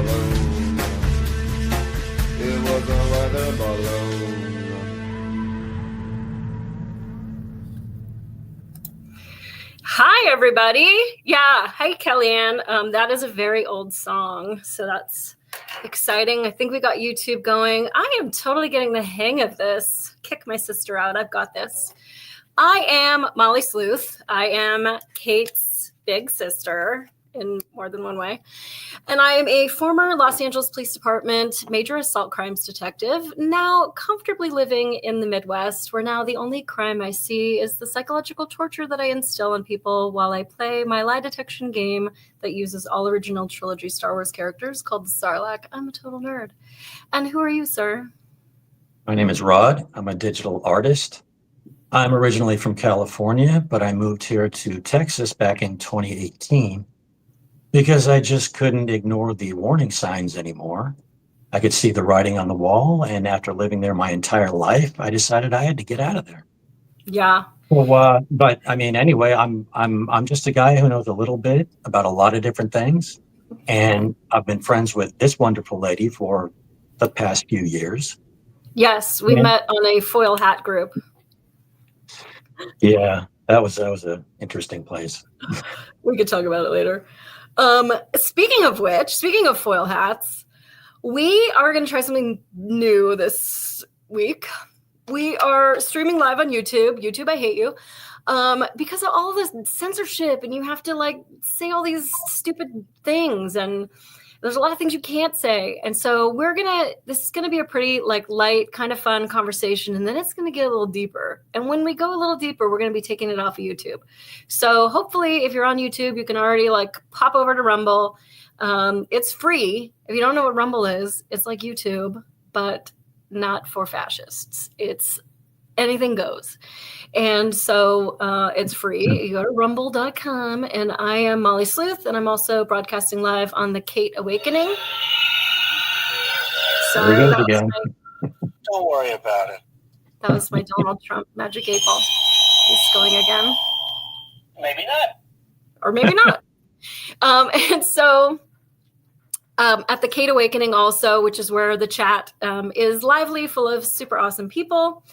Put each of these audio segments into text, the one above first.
balloon. It was a weather balloon. Hi, everybody. Yeah. Hi, Kellyanne. That is a very old song, so that's exciting. I think we got YouTube going. I am totally getting the hang of this. Kick my sister out. I've got this. I am Molly Sleuth. I am Kate's big sister in more than one way. And I am a former Los Angeles Police Department major assault crimes detective, now comfortably living in the Midwest, where now the only crime I see is the psychological torture that I instill in people while I play my lie detection game that uses all original trilogy Star Wars characters called the Sarlacc. I'm a total nerd. And who are you, sir? My name is Rod. I'm a digital artist. I'm originally from California, but I moved here to Texas back in 2018 because I just couldn't ignore the warning signs anymore. I could see the writing on the wall, and after living there my entire life, I decided I had to get out of there. Yeah. Well, but I mean, anyway, I'm just a guy who knows a little bit about a lot of different things, and I've been friends with this wonderful lady for the past few years. Yes, we met on a foil hat group. Yeah, that was an interesting place. We could talk about it later. Speaking of which, speaking of foil hats, we are going to try something new this week. We are streaming live on YouTube. YouTube, I hate you. Because of all this censorship, and you have to like say all these stupid things, and there's a lot of things you can't say. And so this is gonna be a pretty like light, kind of fun conversation, and then it's gonna get a little deeper. And when we go a little deeper, we're gonna be taking it off of YouTube. So hopefully if you're on YouTube, you can already like pop over to Rumble. It's free. If you don't know what Rumble is, it's like YouTube, but not for fascists. It's anything goes. And so it's free. You go to rumble.com, and I am Molly Sleuth, and I'm also broadcasting live on the Kate Awakening. Sorry, there we go again. Don't worry about it. That was my Donald Trump magic 8-ball. He's going again. Maybe not. Or maybe not. And so at the Kate Awakening also, which is where the chat is lively, full of super awesome people.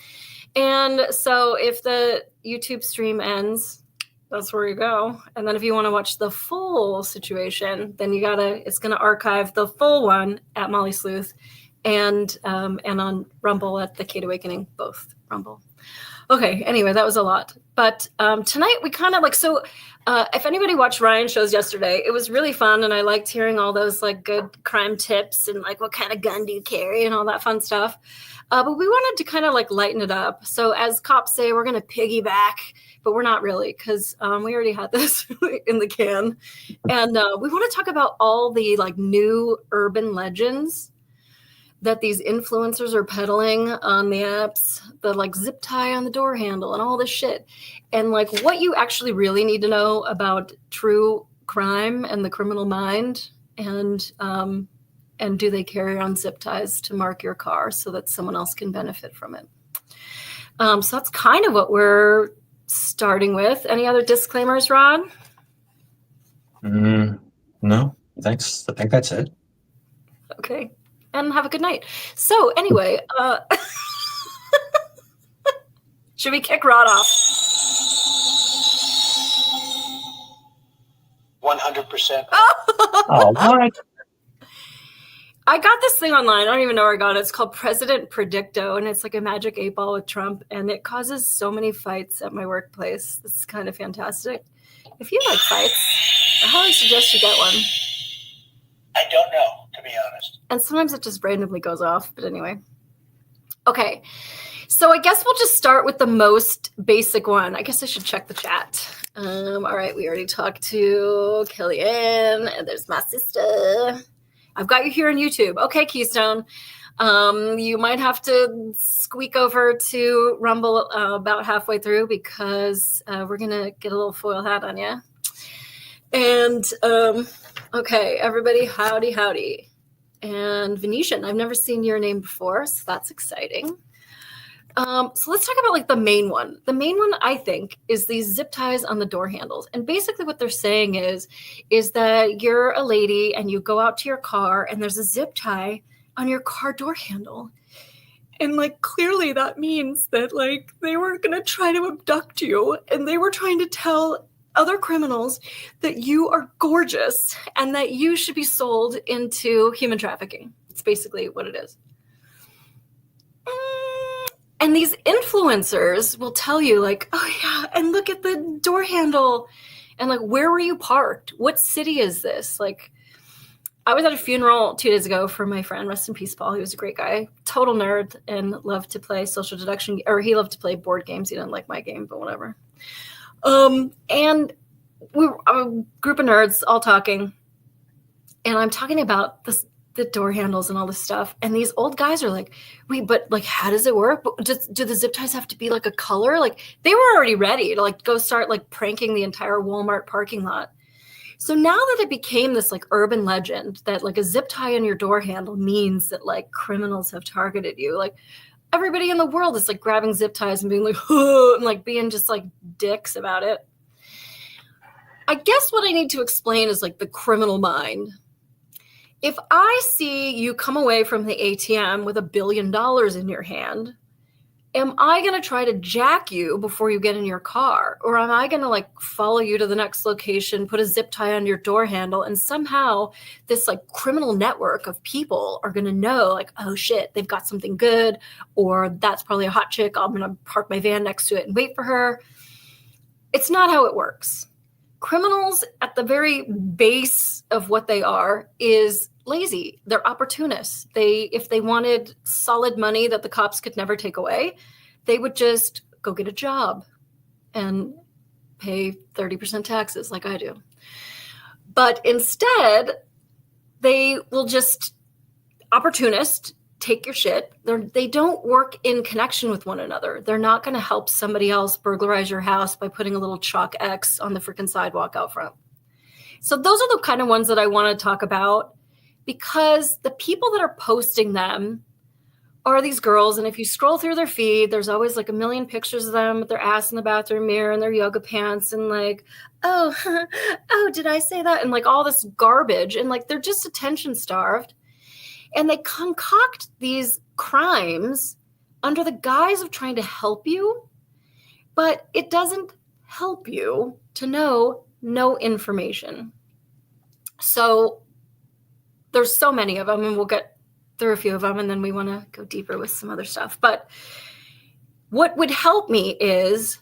And so if the YouTube stream ends, that's where you go. And then if you want to watch the full situation, then it's going to archive the full one at Molly Sleuth and on Rumble at the Kate Awakening, both Rumble. Okay, anyway, that was a lot. But tonight we kind of like, so if anybody watched Ryan's shows yesterday, it was really fun. And I liked hearing all those like good crime tips and like what kind of gun do you carry and all that fun stuff. But we wanted to kind of like lighten it up. So as cops say, we're going to piggyback, but we're not really, because we already had this in the can. And we want to talk about all the like new urban legends that these influencers are peddling on the apps, the like zip tie on the door handle and all this shit. And like what you actually really need to know about true crime and the criminal mind, and do they carry on zip ties to mark your car so that someone else can benefit from it? So that's kind of what we're starting with. Any other disclaimers, Rod? No, thanks. I think that's it. Okay. And have a good night. So anyway, should we kick Rod off? 100%. Oh, what? I got this thing online. I don't even know where I got it. It's called President Predicto, and it's like a magic 8-ball with Trump, and it causes so many fights at my workplace. This is kind of fantastic. If you like fights, I highly suggest you get one. I don't know, to be honest. And sometimes it just randomly goes off, but anyway. Okay, so I guess we'll just start with the most basic one. I guess I should check the chat. All right, we already talked to Kellyanne, and there's my sister. I've got you here on YouTube. Okay, Keystone. You might have to squeak over to Rumble about halfway through because we're going to get a little foil hat on you. And, okay, everybody, howdy, howdy. And Venetian, I've never seen your name before, so that's exciting. So let's talk about like the main one. The main one, I think, is these zip ties on the door handles. And basically what they're saying is that you're a lady and you go out to your car and there's a zip tie on your car door handle. And like clearly that means that like they were going to try to abduct you and they were trying to tell other criminals that you are gorgeous and that you should be sold into human trafficking. It's basically what it is. And these influencers will tell you like, oh yeah, and look at the door handle and like, where were you parked? What city is this? Like, I was at a funeral 2 days ago for my friend, rest in peace, Paul. He was a great guy, total nerd, and loved to play social deduction, or he loved to play board games. He didn't like my game, but whatever. And we were a group of nerds all talking, and I'm talking about the door handles and all this stuff. And these old guys are like, wait, but like, how does it work? Do the zip ties have to be like a color? Like they were already ready to like go start like pranking the entire Walmart parking lot. So now that it became this like urban legend that like a zip tie on your door handle means that like criminals have targeted you, like everybody in the world is like grabbing zip ties and being like, oh, and like being just like dicks about it. I guess what I need to explain is like the criminal mind. If I see you come away from the ATM with $1 billion in your hand, am I going to try to jack you before you get in your car? Or am I going to like follow you to the next location, put a zip tie on your door handle, and somehow this like criminal network of people are going to know like, oh shit, they've got something good, or that's probably a hot chick. I'm going to park my van next to it and wait for her. It's not how it works. Criminals at the very base of what they are is lazy. They're opportunists. If they wanted solid money that the cops could never take away, they would just go get a job and pay 30% taxes like I do. But instead, they will just opportunist, take your shit. They don't work in connection with one another. They're not going to help somebody else burglarize your house by putting a little chalk X on the freaking sidewalk out front. So those are the kind of ones that I want to talk about, because the people that are posting them are these girls. And if you scroll through their feed, there's always like a million pictures of them with their ass in the bathroom mirror and their yoga pants and like, oh, did I say that? And like all this garbage. And like, they're just attention starved. And they concoct these crimes under the guise of trying to help you, but it doesn't help you to know no information. So there's so many of them, and we'll get through a few of them, and then we want to go deeper with some other stuff. But what would help me is,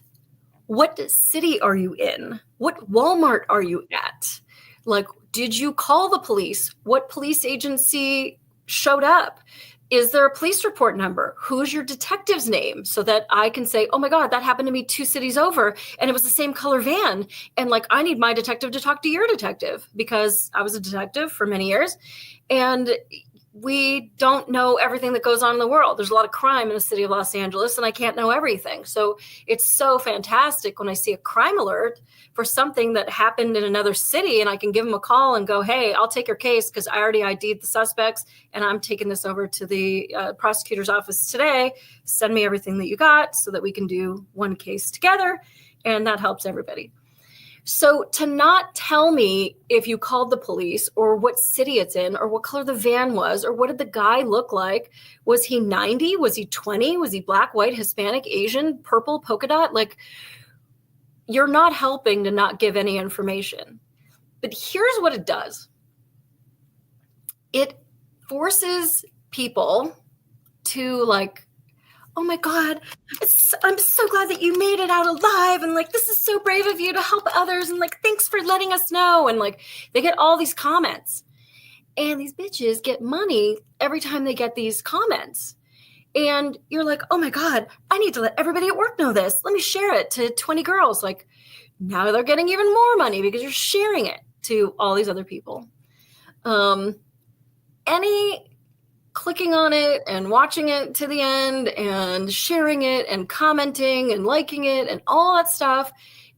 what city are you in? What Walmart are you at? Like, did you call the police? What police agency showed up? Is there a police report number? Who's your detective's name? So that I can say, oh my God, that happened to me 2 cities over and it was the same color van. And like, I need my detective to talk to your detective, because I was a detective for many years and we don't know everything that goes on in the world. There's a lot of crime in the city of Los Angeles and I can't know everything. So it's so fantastic when I see a crime alert for something that happened in another city and I can give them a call and go, hey, I'll take your case because I already ID'd the suspects and I'm taking this over to the prosecutor's office today. Send me everything that you got so that we can do one case together, and that helps everybody. So to not tell me if you called the police or what city it's in or what color the van was or what did the guy look like, was he 90? Was he 20? Was he black, white, Hispanic, Asian, purple, polka dot? Like, you're not helping to not give any information. But here's what it does. It forces people to like, oh my God, I'm so glad that you made it out alive. And like, this is so brave of you to help others. And like, thanks for letting us know. And like, they get all these comments. And these bitches get money every time they get these comments. And you're like, oh my God, I need to let everybody at work know this. Let me share it to 20 girls. Like, now they're getting even more money because you're sharing it to all these other people. Any clicking on it and watching it to the end and sharing it and commenting and liking it and all that stuff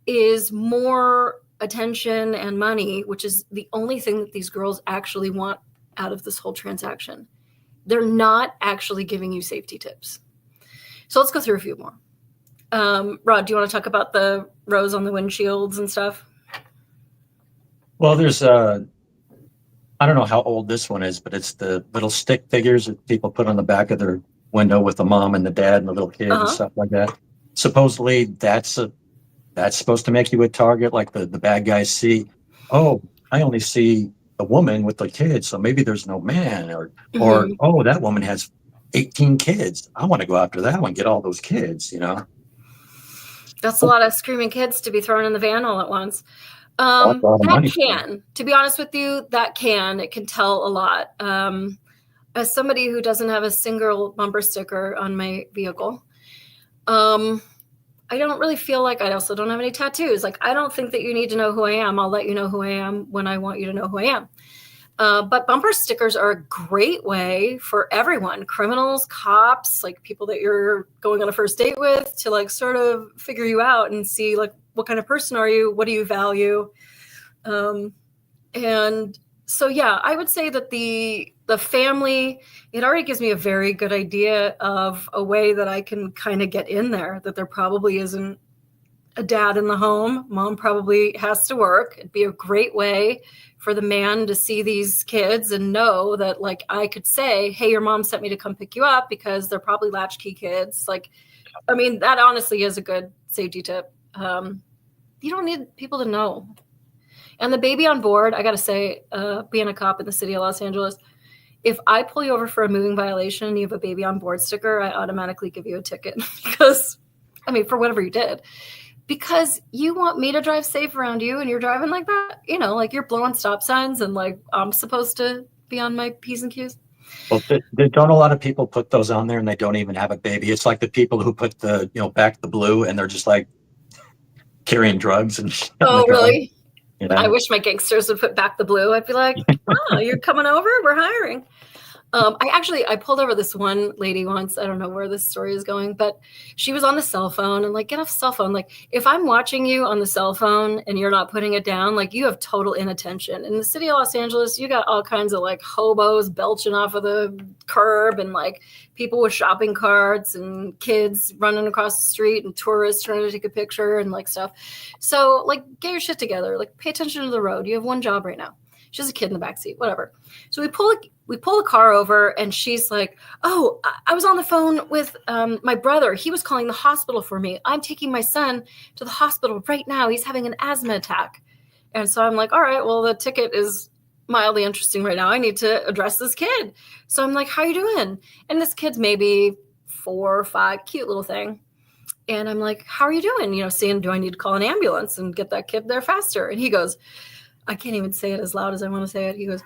is more attention and money, which is the only thing that these girls actually want out of this whole transaction. They're not actually giving you safety tips. So let's go through a few more. Rod, do you want to talk about the rows on the windshields and stuff? Well, there's I don't know how old this one is, but it's the little stick figures that people put on the back of their window with the mom and the dad and the little kid and stuff like that. Supposedly that's supposed to make you a target, like the bad guys see, oh, I only see the woman with the kids, so maybe there's no man, or oh, that woman has 18 kids. I want to go after that one, get all those kids, you know. That's a lot of screaming kids to be thrown in the van all at once. That can, to be honest with you, it can tell a lot. As somebody who doesn't have a single bumper sticker on my vehicle, I don't really feel like, I also don't have any tattoos. Like, I don't think that you need to know who I am. I'll let you know who I am when I want you to know who I am. But bumper stickers are a great way for everyone, criminals, cops, like people that you're going on a first date with, to like sort of figure you out and see like, what kind of person are you? What do you value? And so, yeah, I would say that the family, it already gives me a very good idea of a way that I can kind of get in there, that there probably isn't a dad in the home. Mom probably has to work. It'd be a great way for the man to see these kids and know that, like, I could say, hey, your mom sent me to come pick you up, because they're probably latchkey kids. Like, I mean, that honestly is a good safety tip. You don't need people to know. And the baby on board, I got to say, being a cop in the city of Los Angeles, if I pull you over for a moving violation and you have a baby on board sticker, I automatically give you a ticket because, I mean, for whatever you did, because you want me to drive safe around you and you're driving like that, you know, like you're blowing stop signs and like I'm supposed to be on my P's and Q's. Well, don't a lot of people put those on there and they don't even have a baby? It's like the people who put the, you know, back the blue and they're just like carrying drugs and shit. Oh, really? You know? I wish my gangsters would put back the blue. I'd be like, oh, you're coming over? We're hiring. I pulled over this one lady once. I don't know where this story is going, but she was on the cell phone and like, get off the cell phone. Like, if I'm watching you on the cell phone and you're not putting it down, like you have total inattention. In the city of Los Angeles, you got all kinds of like hobos belching off of the curb and like people with shopping carts and kids running across the street and tourists trying to take a picture and like stuff. So like, get your shit together. Like, pay attention to the road. You have one job right now. She has a kid in the backseat, whatever. So we pull the car over and she's like, oh, I was on the phone with my brother. He was calling the hospital for me. I'm taking my son to the hospital right now. He's having an asthma attack. And so I'm like, all right, well, the ticket is mildly interesting right now. I need to address this kid. So I'm like, how you doing? And this kid's maybe 4 or 5, cute little thing. And I'm like, how are you doing? You know, seeing, do I need to call an ambulance and get that kid there faster? And he goes, I can't even say it as loud as I want to say it. He goes,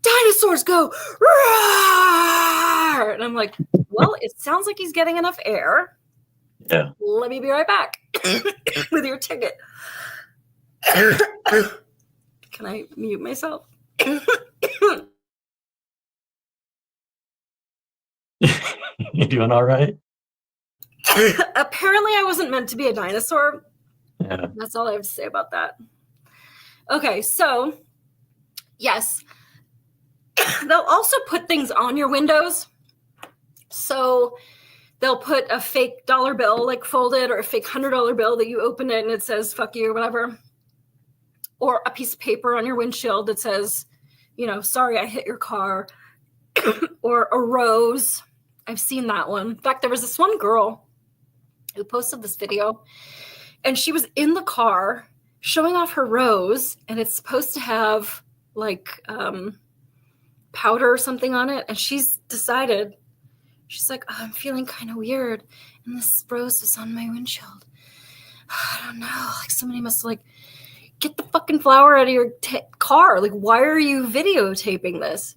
dinosaurs go, roar! And I'm like, well, it sounds like he's getting enough air. Yeah. Let me be right back with your ticket. Can I mute myself? You doing all right? Apparently I wasn't meant to be a dinosaur. Yeah. That's all I have to say about that. Okay, so yes, they'll also put things on your windows. So they'll put a fake dollar bill, like folded, or a fake $100 bill that you open it and it says fuck you or whatever. Or a piece of paper on your windshield that says, you know, sorry, I hit your car. Or a rose. I've seen that one. In fact, there was this one girl who posted this video and she was in the car showing off her rose, and it's supposed to have like powder or something on it. And she's decided, she's like, oh, I'm feeling kind of weird. And this rose is on my windshield. I don't know. Like somebody must like get the fucking flower out of your car. Like, why are you videotaping this?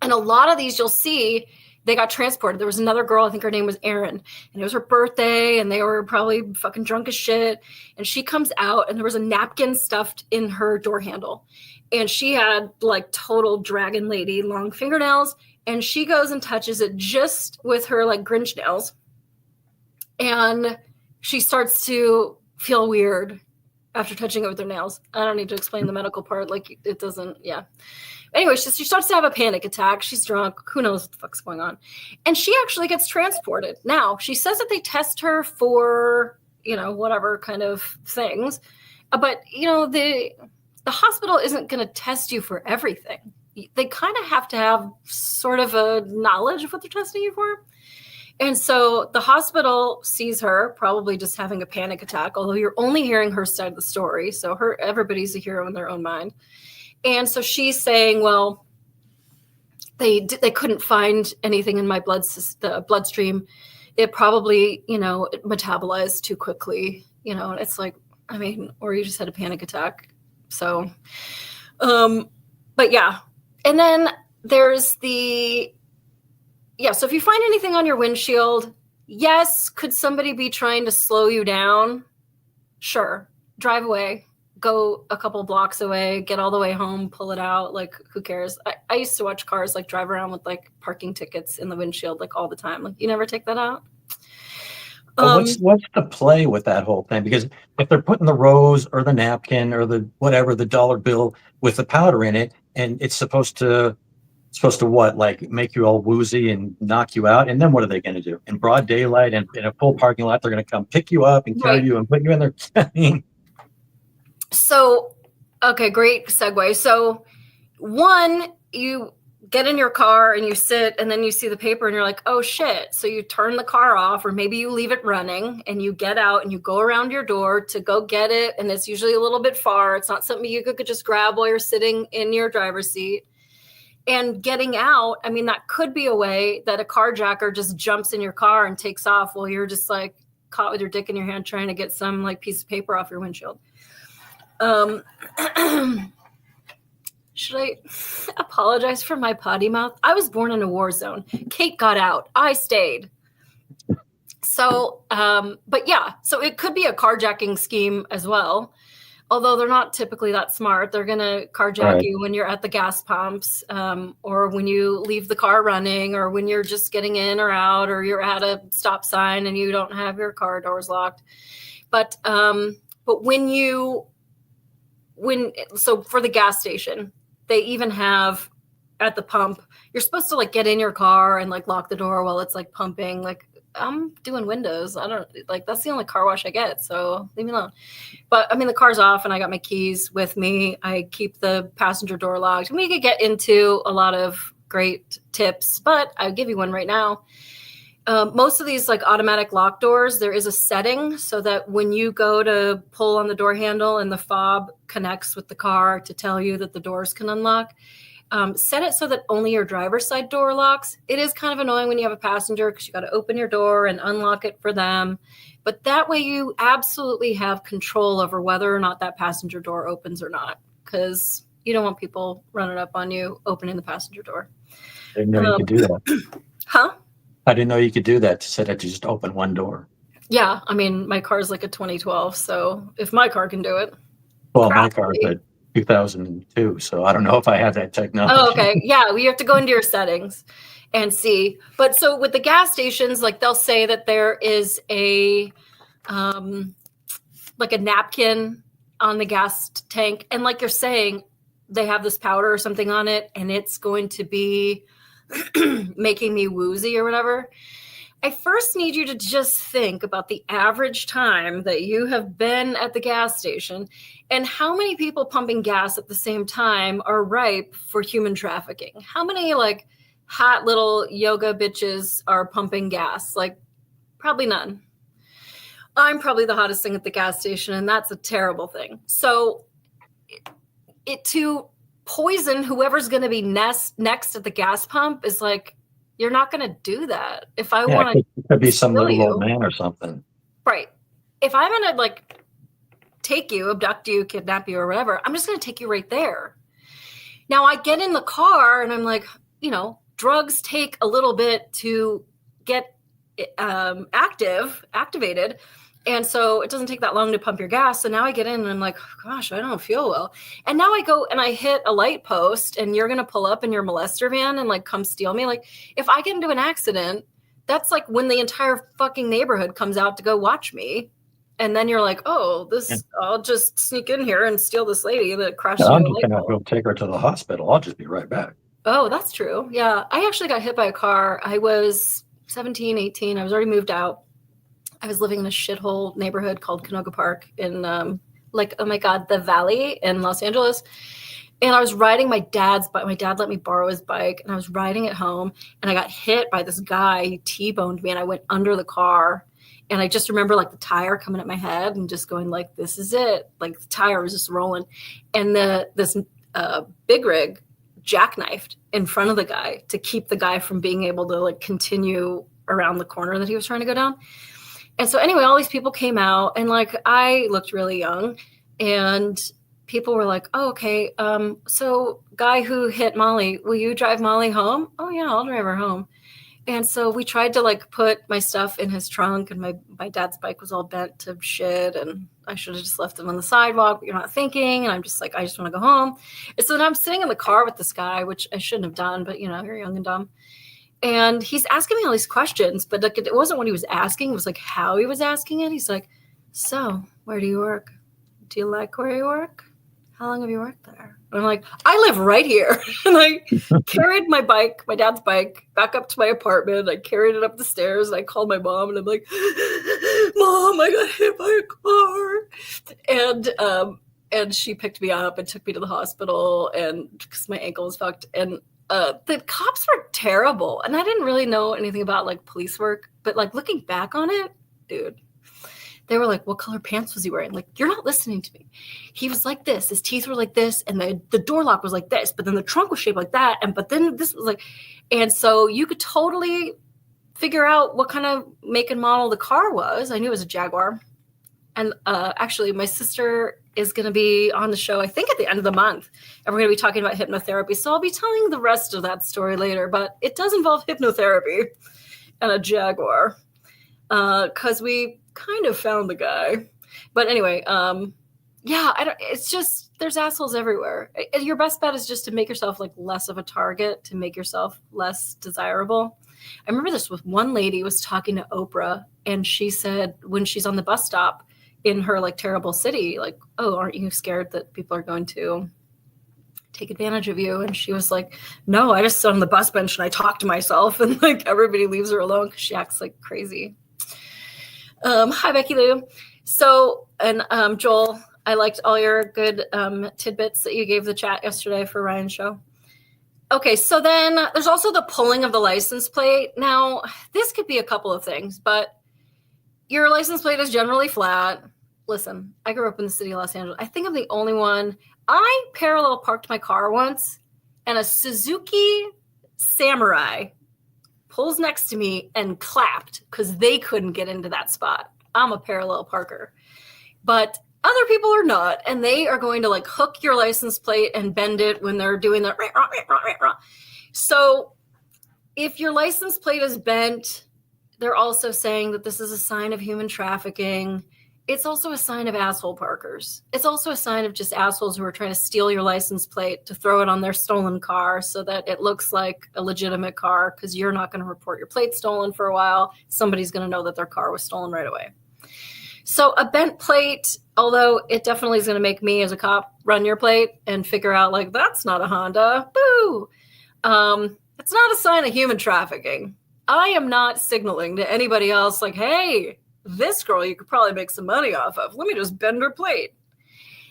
And a lot of these you'll see, they got transported. There was another girl, I think her name was Erin, and it was her birthday, and they were probably fucking drunk as shit. And she comes out, and there was a napkin stuffed in her door handle. And she had like total dragon lady long fingernails, and she goes and touches it just with her like Grinch nails. And she starts to feel weird. after touching it with their nails. I don't need to explain the medical part. Like, it doesn't, yeah. Anyway, she starts to have a panic attack. She's drunk. Who knows what the fuck's going on? And she actually gets transported. Now, she says that they test her for, whatever kind of things. But, the hospital isn't going to test you for everything. They kind of have to have sort of a knowledge of what they're testing you for. And so the hospital sees her probably just having a panic attack, although you're only hearing her side of the story. So everybody's a hero in their own mind. And so she's saying, well, they couldn't find anything in my bloodstream. It probably, it metabolized too quickly, and it's like, or you just had a panic attack. So, but yeah. And then there's so if you find anything on your windshield, yes, could somebody be trying to slow you down? Sure. Drive away. Go a couple blocks away, get all the way home, pull it out. Like, who cares? I used to watch cars like drive around with like parking tickets in the windshield like all the time. Like, you never take that out? What's the play with that whole thing? Because if they're putting the rose or the napkin or the whatever, the dollar bill with the powder in it, and it's supposed to what? Like make you all woozy and knock you out? And then what are they going to do? In broad daylight and in a full parking lot, they're going to come pick you up and carry you and put you in their So, okay, great segue. So, one, you get in your car and you sit and then you see the paper and you're like, oh shit. So you turn the car off, or maybe you leave it running and you get out and you go around your door to go get it. And it's usually a little bit far. It's not something you could just grab while you're sitting in your driver's seat. And getting out, that could be a way that a carjacker just jumps in your car and takes off while you're just like caught with your dick in your hand trying to get some like piece of paper off your windshield. Should I apologize for my potty mouth? I was born in a war zone. Kate got out. I stayed. So, but yeah, so it could be a carjacking scheme as well. Although they're not typically that smart. They're going to carjack you when you're at the gas pumps, or when you leave the car running, or when you're just getting in or out, or you're at a stop sign and you don't have your car doors locked. But so for the gas station, they even have at the pump, you're supposed to like get in your car and like lock the door while it's like pumping. Like, I'm doing windows. I don't like, that's the only car wash I get. So leave me alone. But the car's off and I got my keys with me. I keep the passenger door locked. And we could get into a lot of great tips, but I'll give you one right now. Most of these like automatic lock doors, there is a setting so that when you go to pull on the door handle and the fob connects with the car to tell you that the doors can unlock, set it so that only your driver's side door locks. It is kind of annoying when you have a passenger because you got to open your door and unlock it for them. But that way you absolutely have control over whether or not that passenger door opens or not, because you don't want people running up on you opening the passenger door. I didn't know you could do that. Huh? I didn't know you could do that. To set it to just open one door. Yeah, my car's like a 2012, so if my car can do it. Well, my car's a 2002, so I don't know if I have that technology. Oh, okay. Yeah, well, you have to go into your settings and see. But so with the gas stations, like they'll say that there is a like a napkin on the gas tank, and like you're saying, they have this powder or something on it, and it's going to be making me woozy or whatever. I first need you to just think about the average time that you have been at the gas station and how many people pumping gas at the same time are ripe for human trafficking. How many like hot little yoga bitches are pumping gas? Like, probably none. I'm probably the hottest thing at the gas station, and that's a terrible thing. So to poison whoever's going to be next at the gas pump is like, you're not going to do that. If I want to, it could be some little old man or something. Right. If I'm going to like take you, abduct you, kidnap you or whatever, I'm just going to take you right there. Now I get in the car and I'm like, drugs take a little bit to get activated. And so it doesn't take that long to pump your gas. So now I get in and I'm like, gosh, I don't feel well. And now I go and I hit a light post and you're going to pull up in your molester van and like come steal me. Like, if I get into an accident, that's like when the entire fucking neighborhood comes out to go watch me. And then you're like, oh, I'll just sneak in here and steal this lady that crashed into I'm a just light gonna pole. go take her to the hospital. I'll just be right back. Oh, that's true. Yeah. I actually got hit by a car. I was 17, 18. I was already moved out. I was living in a shithole neighborhood called Canoga Park in oh my God, the Valley in Los Angeles. And I was riding my dad's bike. My dad let me borrow his bike, and I was riding it home, and I got hit by this guy. He T-boned me, and I went under the car. And I just remember like the tire coming at my head and just going like, this is it. Like the tire was just rolling. And this big rig jackknifed in front of the guy to keep the guy from being able to like continue around the corner that he was trying to go down. And so anyway, all these people came out, and like I looked really young, and people were like, oh, okay, so guy who hit Molly, will you drive Molly home? Oh yeah, I'll drive her home. And so we tried to like put my stuff in his trunk, and my dad's bike was all bent to shit, and I should have just left it on the sidewalk, but you're not thinking. And I'm just like, I just want to go home. And so then I'm sitting in the car with this guy, which I shouldn't have done, but you're young and dumb. And he's asking me all these questions, but like it wasn't what he was asking. It was like how he was asking it. He's like, so where do you work? Do you like where you work? How long have you worked there? And I'm like, I live right here. And I carried my bike, my dad's bike, back up to my apartment. I carried it up the stairs, and I called my mom, and I'm like, Mom, I got hit by a car. And she picked me up and took me to the hospital, and because my ankle was fucked. And the cops were terrible. And I didn't really know anything about like police work, but like looking back on it, dude, they were like, what color pants was he wearing? Like, you're not listening to me. He was like this. His teeth were like this. And the door lock was like this. But then the trunk was shaped like that. But then this was like, and so you could totally figure out what kind of make and model the car was. I knew it was a Jaguar. And actually, my sister is going to be on the show, I think, at the end of the month. And we're going to be talking about hypnotherapy. So I'll be telling the rest of that story later. But it does involve hypnotherapy and a Jaguar. Because we kind of found the guy. But anyway, it's just, there's assholes everywhere. Your best bet is just to make yourself like less of a target, to make yourself less desirable. I remember this with one lady was talking to Oprah, and she said when she's on the bus stop in her like terrible city, like, oh, aren't you scared that people are going to take advantage of you? And she was like, no, I just sit on the bus bench and I talk to myself, and like everybody leaves her alone because she acts like crazy. Hi, Becky Lou. So, and Joel, I liked all your good tidbits that you gave the chat yesterday for Ryan's show. Okay, so then there's also the pulling of the license plate. Now, this could be a couple of things, but your license plate is generally flat. Listen, I grew up in the city of Los Angeles. I think I'm the only one. I parallel parked my car once, and a Suzuki Samurai pulls next to me and clapped because they couldn't get into that spot. I'm a parallel parker. But other people are not, and they are going to like hook your license plate and bend it when they're doing the. So if your license plate is bent, they're also saying that this is a sign of human trafficking. It's also a sign of asshole parkers. It's also a sign of just assholes who are trying to steal your license plate to throw it on their stolen car so that it looks like a legitimate car, because you're not going to report your plate stolen for a while. Somebody's going to know that their car was stolen right away. So a bent plate, although it definitely is going to make me as a cop run your plate and figure out like, that's not a Honda. Boo. It's not a sign of human trafficking. I am not signaling to anybody else like, hey, this girl you could probably make some money off of. Let me just bend her plate.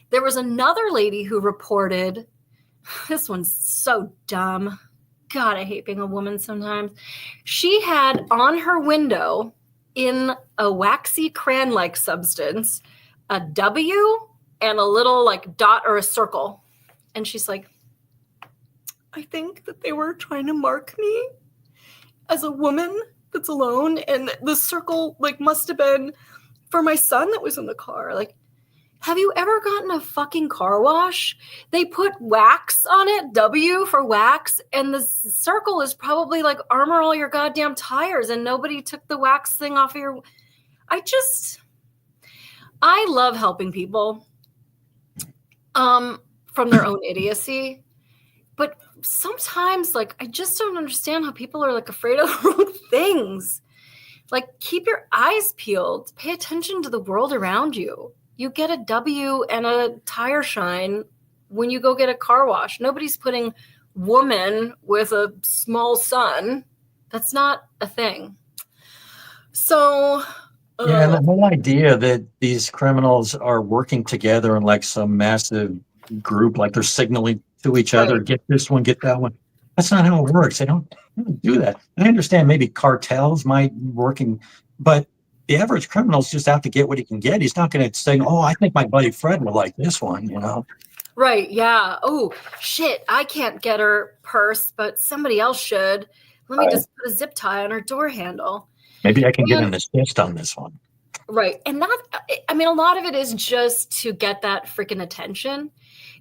There was another lady who reported, this one's so dumb. God, I hate being a woman sometimes. She had on her window in a waxy crayon-like substance, a W and a little like dot or a circle. And she's like, I think that they were trying to mark me as a woman that's alone, and the circle like must have been for my son that was in the car. Like, have you ever gotten a fucking car wash? They put wax on it, W for wax, and the circle is probably like armor all your goddamn tires, and nobody took the wax thing off of your. I love helping people from their own idiocy, but sometimes like I just don't understand how people are like afraid of the wrong things. Like, keep your eyes peeled. Pay attention to the world around you. You get a W and a tire shine when you go get a car wash. Nobody's putting woman with a small son. That's not a thing. So, Yeah, and the whole idea that these criminals are working together in like some massive group, like they're signaling to each other, Right. get this one, get that one. That's not how it works. They don't do that. I understand maybe cartels might be working, but the average criminal's just out to get what he can get. He's not going to say, "Oh, I think my buddy Fred will like this one," you know? right, yeah. Oh, shit, I can't get her purse, but somebody else should. Let me Right. just put a zip tie on her door handle. Maybe I can get And- an assist on this one. Right. And I mean, a lot of it is just to get that freaking attention.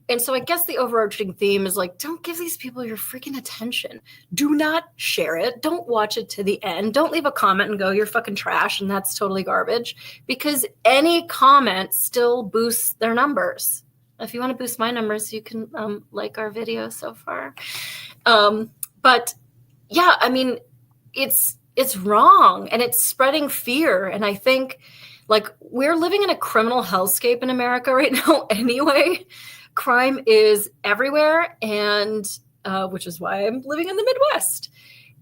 And so I guess the overarching theme is like, don't give these people your freaking attention. Do not share it. Don't watch it to the end. Don't leave a comment and go, you're fucking trash and that's totally garbage. Because any comment still boosts their numbers. If you want to boost my numbers, you can like our video so far. But yeah, I mean, it's wrong and it's spreading fear. And I think like we're living in a criminal hellscape in America right now anyway. Crime is everywhere, and which is why I'm living in the Midwest.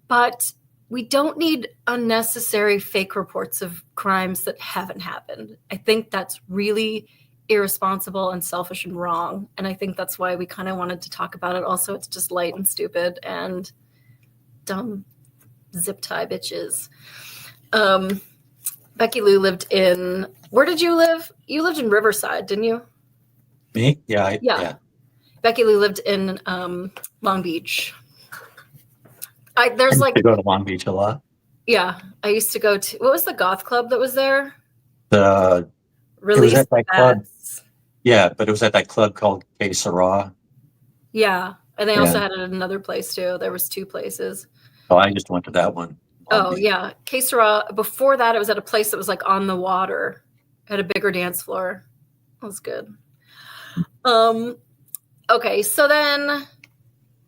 But we don't need unnecessary fake reports of crimes that haven't happened. I think that's really irresponsible and selfish and wrong. And I think that's why we kind of wanted to talk about it. Also, it's just light and stupid and dumb zip tie bitches. Becky Lou lived in, where did you live? You lived in Riverside, didn't you? Me? Yeah. Yeah. Becky Lou lived in Long Beach. There's like, I go to Long Beach a lot. yeah, I used to go to, what was the goth club that was there? It was Release at that club. Bats. Yeah, but it was at that club called Que Sera. Yeah. And they also Yeah. had it at another place too. There was two places. Oh, I just went to that one. Oh yeah. Que Sera. Before that, it was at a place that was like on the water. It had a bigger dance floor. It was good. Okay, so then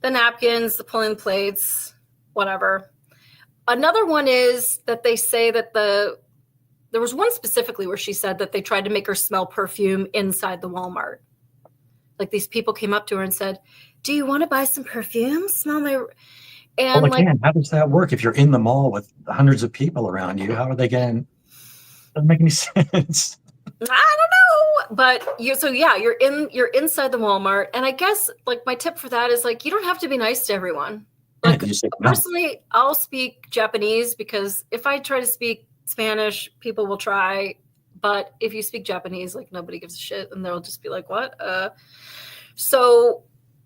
the napkins, the pulling plates, whatever. Another one is that they say that there was one specifically where she said that they tried to make her smell perfume inside the Walmart. Like these people came up to her and said, "Do you want to buy some perfume? Smell my..." And Well, like, again, how does that work? If you're in the mall with hundreds of people around you, how are they going? Doesn't make any sense. I don't know, but you're inside the Walmart, and I guess like my tip for that is like you don't have to be nice to everyone. Like You say, no. personally, I'll speak Japanese because if I try to speak Spanish, people will try, but if you speak Japanese, like nobody gives a shit, and they'll just be like, "What?" So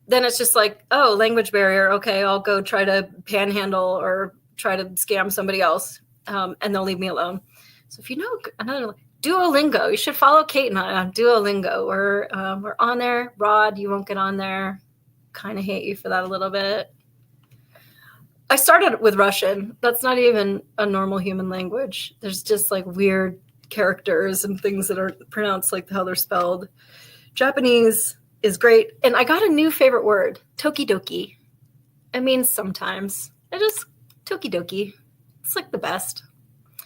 then it's just like, oh, language barrier. Okay, I'll go try to panhandle or try to scam somebody else, and they'll leave me alone. So if you know another Duolingo, you should follow Kate and I on Duolingo. We're on there. Rod, you won't get on there. Kind of hate you for that a little bit. I started with Russian. That's not even a normal human language. There's just like weird characters and things that are pronounced like how they're spelled. Japanese is great. And I got a new favorite word, tokidoki. It means sometimes. Tokidoki. It's like the best.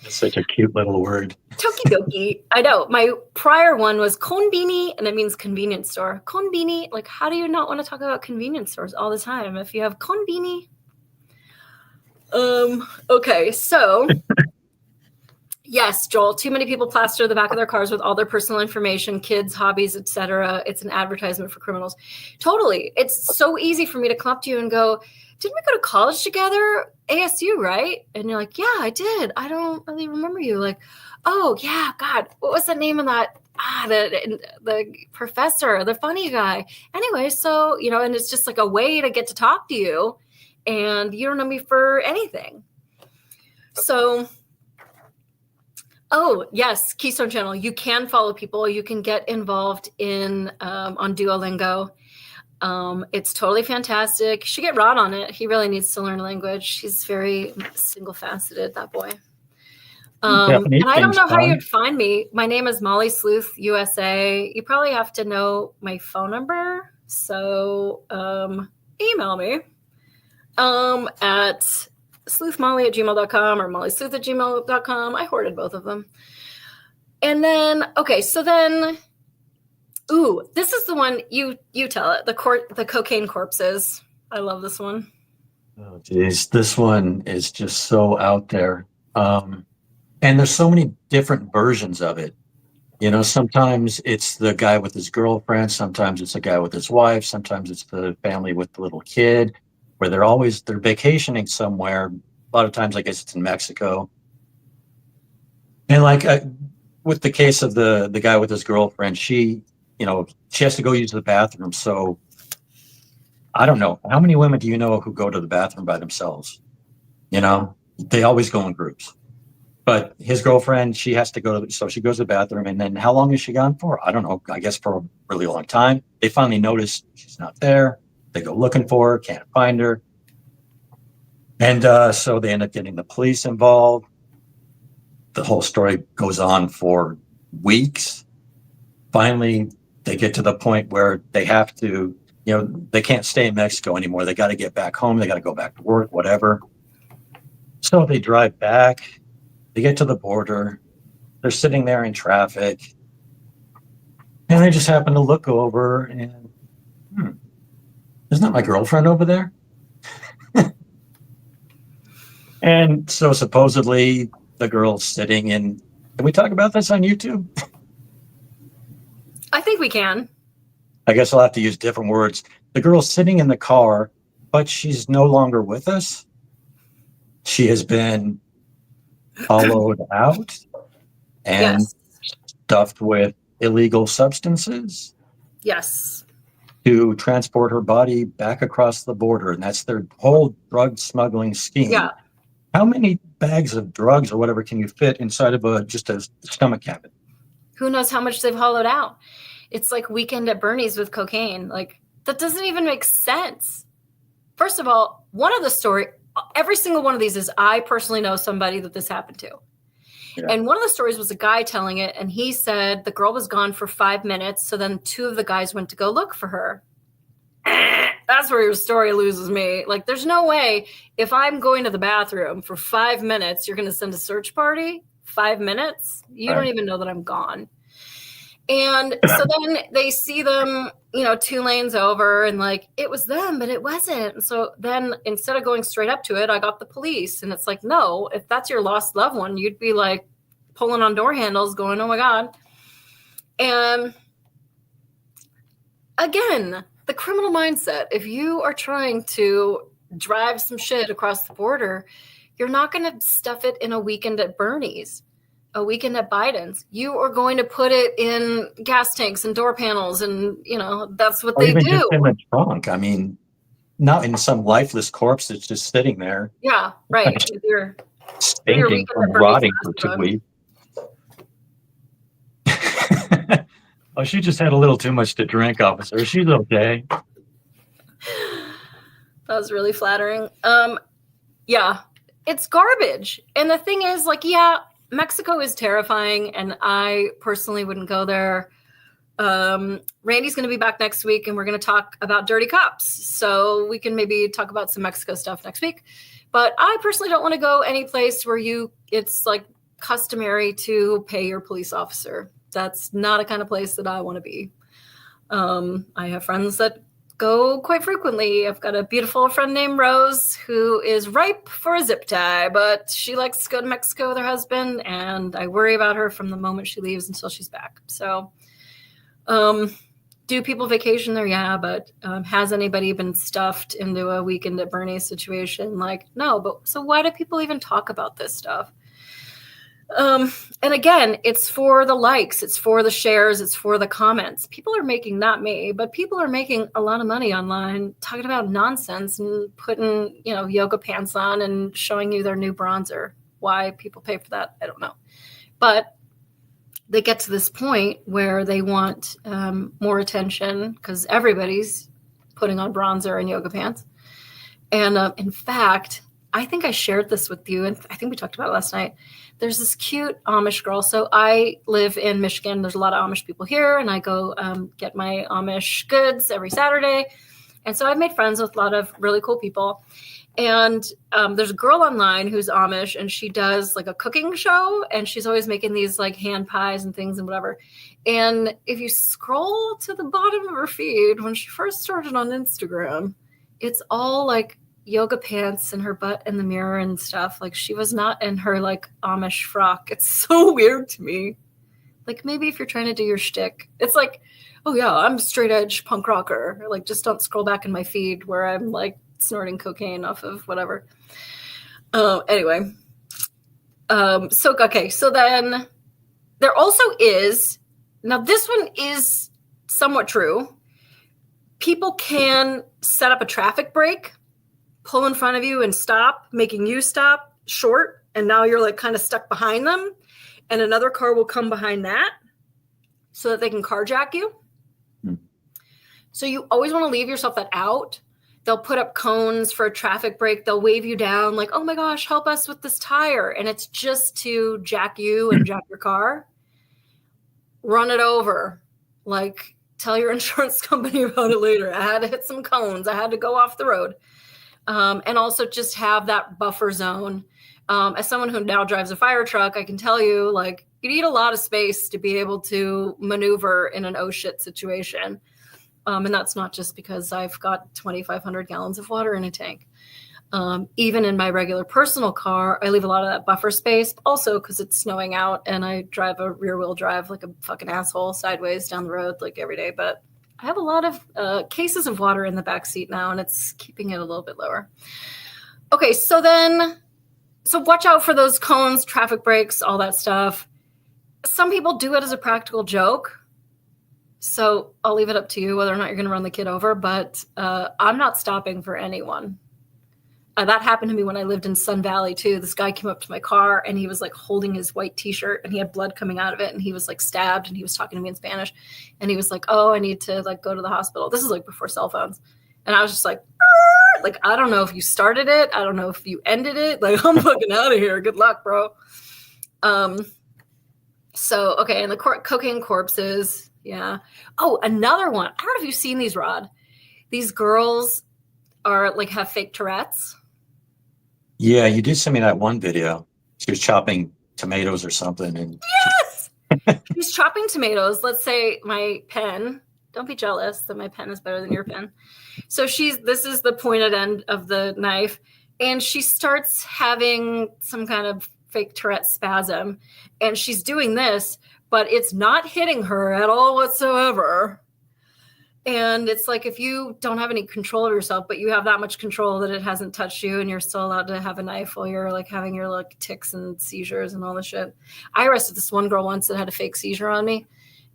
It's such a cute little word. Tokidoki. I know. My prior one was konbini, and it means convenience store. Konbini, like how do you not want to talk about convenience stores all the time if you have konbini? Okay, so yes, Joel, too many people plaster the back of their cars with all their personal information, kids, hobbies, etc. It's an advertisement for criminals. Totally. It's so easy for me to come up to you and go, didn't we go to college together? ASU, right? And you're like, yeah, I did. I don't really remember you. Like, oh yeah, God, what was the name of that? The professor, the funny guy. Anyway, so, and it's just like a way to get to talk to you. And you don't know me for anything. So, oh, yes, Keystone Channel. You can follow people. You can get involved in on Duolingo. It's totally fantastic. You should get Rod on it. He really needs to learn language. He's very single-faceted, that boy. And I don't know how you'd find me. My name is Molly Sleuth, USA. You probably have to know my phone number. So email me. At sleuthmolly@gmail.com or mollysleuth@gmail.com. I hoarded both of them. And then, okay, so then, ooh, this is the one you tell it. The cocaine corpses. I love this one. Oh, geez, this one is just so out there. And there's so many different versions of it. You know, sometimes it's the guy with his girlfriend, sometimes it's the guy with his wife, sometimes it's the family with the little kid, where they're vacationing somewhere. A lot of times, I guess it's in Mexico. And like with the case of the guy with his girlfriend, she has to go use the bathroom. So I don't know. How many women do you know who go to the bathroom by themselves? You know, they always go in groups. But his girlfriend, she has to go, so she goes to the bathroom. And then how long is she gone for? I don't know. I guess for a really long time. They finally notice she's not there. They go looking for her, can't find her. And so they end up getting the police involved. The whole story goes on for weeks. Finally, they get to the point where they have to, they can't stay in Mexico anymore. They got to get back home. They got to go back to work, whatever. So they drive back. They get to the border. They're sitting there in traffic. And they just happen to look over and, isn't that my girlfriend over there? And so supposedly the girl's sitting in, can we talk about this on YouTube? I think we can. I guess I'll have to use different words. The girl's sitting in the car, but she's no longer with us. She has been hollowed out and stuffed with illegal substances. Yes. To transport her body back across the border. And that's their whole drug smuggling scheme. Yeah. How many bags of drugs or whatever can you fit inside of just a stomach cabin? Who knows how much they've hollowed out? It's like Weekend at Bernie's with cocaine. Like, that doesn't even make sense. First of all, one of the story, every single one of these is I personally know somebody that this happened to. Yeah. And one of the stories was a guy telling it, and he said the girl was gone for 5 minutes, so then 2 of the guys went to go look for her. That's where your story loses me. Like, there's no way if I'm going to the bathroom for 5 minutes, you're going to send a search party? 5 minutes? You don't even know that I'm gone. And so then they see them, 2 lanes over, and like, it was them, but it wasn't. And so then instead of going straight up to it, I got the police. And it's like, no, if that's your lost loved one, you'd be like pulling on door handles going, oh my God. And again, the criminal mindset, if you are trying to drive some shit across the border, you're not going to stuff it in a Weekend at Bernie's. A Weekend at Biden's. You are going to put it in gas tanks and door panels, and that's what they do. Just in the trunk. I mean, not in some lifeless corpse that's just sitting there. Yeah, right. You're stinking from rotting for 2 weeks. Oh, she just had a little too much to drink, officer. She's okay. That was really flattering. Yeah, it's garbage. And the thing is, like, Mexico is terrifying, and I personally wouldn't go there. Randy's going to be back next week, and we're going to talk about dirty cops. So we can maybe talk about some Mexico stuff next week. But I personally don't want to go any place where it's like customary to pay your police officer. That's not a kind of place that I want to be. I have friends that go quite frequently. I've got a beautiful friend named Rose who is ripe for a zip tie, but she likes to go to Mexico with her husband, and I worry about her from the moment she leaves until she's back. So do people vacation there? Yeah, but has anybody been stuffed into a Weekend at Bernie's situation? Like, no, but so why do people even talk about this stuff? And again, it's for the likes, it's for the shares, it's for the comments. People are making, not me, but people are making a lot of money online talking about nonsense and putting, yoga pants on and showing you their new bronzer. Why people pay for that, I don't know. But they get to this point where they want more attention because everybody's putting on bronzer and yoga pants. And in fact, I think I shared this with you, and I think we talked about it last night. There's this cute Amish girl. So I live in Michigan. There's a lot of Amish people here, and I go get my Amish goods every Saturday. And so I've made friends with a lot of really cool people. And there's a girl online who's Amish, and she does like a cooking show, and she's always making these like hand pies and things and whatever. And if you scroll to the bottom of her feed, when she first started on Instagram, it's all like yoga pants and her butt in the mirror and stuff. Like she was not in her like Amish frock. It's so weird to me. Like maybe if you're trying to do your shtick, it's like, oh yeah, I'm a straight edge punk rocker. Like just don't scroll back in my feed where I'm like snorting cocaine off of whatever. Anyway. So then there also is, now this one is somewhat true. People can set up a traffic brake, pull in front of you and stop, making you stop short. And now you're like kind of stuck behind them. And another car will come behind that so that they can carjack you. So you always want to leave yourself that out. They'll put up cones for a traffic brake. They'll wave you down like, oh my gosh, help us with this tire. And it's just to jack you and jack your car. Run it over. Like, tell your insurance company about it later. I had to hit some cones. I had to go off the road. And also just have that buffer zone. As someone who now drives a fire truck, I can tell you, like, you need a lot of space to be able to maneuver in an oh shit situation. And that's not just because I've got 2,500 gallons of water in a tank. Even in my regular personal car, I leave a lot of that buffer space also because it's snowing out and I drive a rear wheel drive like a fucking asshole sideways down the road like every day. But I have a lot of cases of water in the back seat now and it's keeping it a little bit lower. Okay, so watch out for those cones, traffic brakes, all that stuff. Some people do it as a practical joke. So I'll leave it up to you whether or not you're going to run the kid over, but I'm not stopping for anyone. That happened to me when I lived in Sun Valley too. This guy came up to my car and he was like holding his white t-shirt and he had blood coming out of it and he was like stabbed and he was talking to me in Spanish and he was like, oh, I need to like go to the hospital. This is like before cell phones. And I was just like, I don't know if you started it. I don't know if you ended it. Like, I'm fucking out of here. Good luck, bro. So, okay. And the cocaine corpses. Yeah. Oh, another one. I don't know if you've seen these, Rod. These girls are like have fake Tourette's. Yeah, you did send me that one video. She was chopping tomatoes or something. And yes, she's chopping tomatoes. Let's say my pen. Don't be jealous that my pen is better than your pen. So this is the pointed end of the knife, and she starts having some kind of fake Tourette spasm, and she's doing this, but it's not hitting her at all whatsoever. And it's like if you don't have any control of yourself, but you have that much control that it hasn't touched you and you're still allowed to have a knife while you're like having your like tics and seizures and all this shit. I arrested this one girl once that had a fake seizure on me.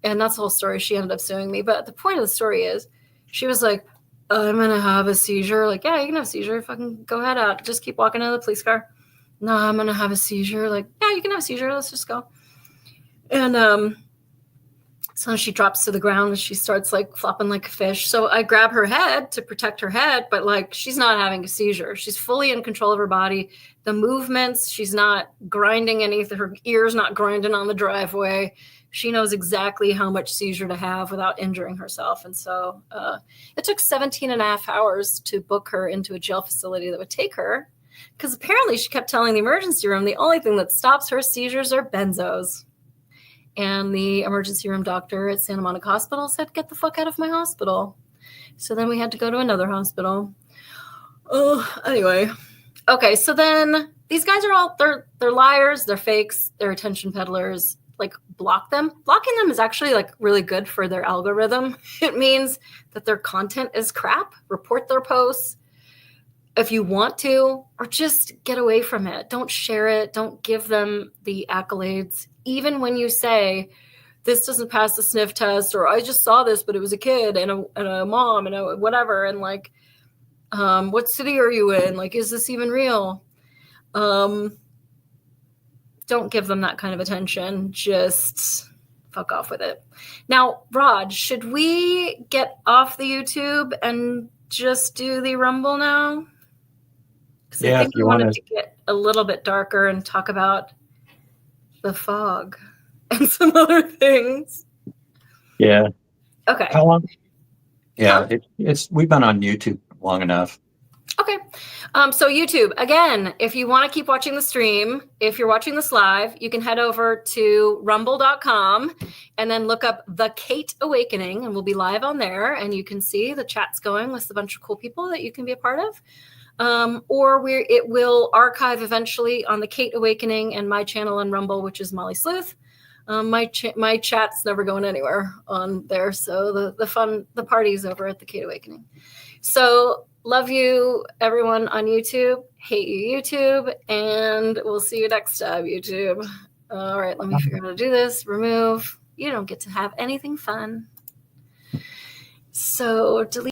And that's the whole story. She ended up suing me. But the point of the story is she was like, I'm going to have a seizure. Like, yeah, you can have a seizure. Fucking go ahead out. Just keep walking into the police car. No, I'm going to have a seizure. Like, yeah, you can have a seizure. Let's just go. And so she drops to the ground and she starts like flopping like a fish. So I grab her head to protect her head, but like she's not having a seizure. She's fully in control of her body. The movements, she's not grinding anything. Her ear's not grinding on the driveway. She knows exactly how much seizure to have without injuring herself. And so it took 17 and a half hours to book her into a jail facility that would take her because apparently she kept telling the emergency room the only thing that stops her seizures are benzos. And the emergency room doctor at Santa Monica Hospital said, get the fuck out of my hospital. So then we had to go to another hospital. Oh, anyway. Okay, so then these guys are all, they're liars, they're fakes, they're attention peddlers. Like, block them. Blocking them is actually like really good for their algorithm. It means that their content is crap. Report their posts if you want to, or just get away from it. Don't share it. Don't give them the accolades. Even when you say, this doesn't pass the sniff test, or I just saw this, but it was a kid and a mom and a whatever. And like, what city are you in? Like, is this even real? Don't give them that kind of attention. Just fuck off with it. Now, Rod, should we get off the YouTube and just do the Rumble now? Because I think we wanted to get a little bit darker and talk about the fog and some other things. Yeah. Okay. How long? Yeah, it's we've been on YouTube long enough. Okay. So YouTube, again, if you want to keep watching the stream, if you're watching this live, you can head over to rumble.com and then look up The Kate Awakening, and we'll be live on there, and you can see the chat's going with a bunch of cool people that you can be a part of. Or it will archive eventually on The Kate Awakening and my channel in Rumble, which is Molly Sleuth. My chat's never going anywhere on there. So the party's over at The Kate Awakening. So love you, everyone on YouTube. Hate you, YouTube. And we'll see you next time, YouTube. All right, let me figure out how to do this. Remove. You don't get to have anything fun. So delete.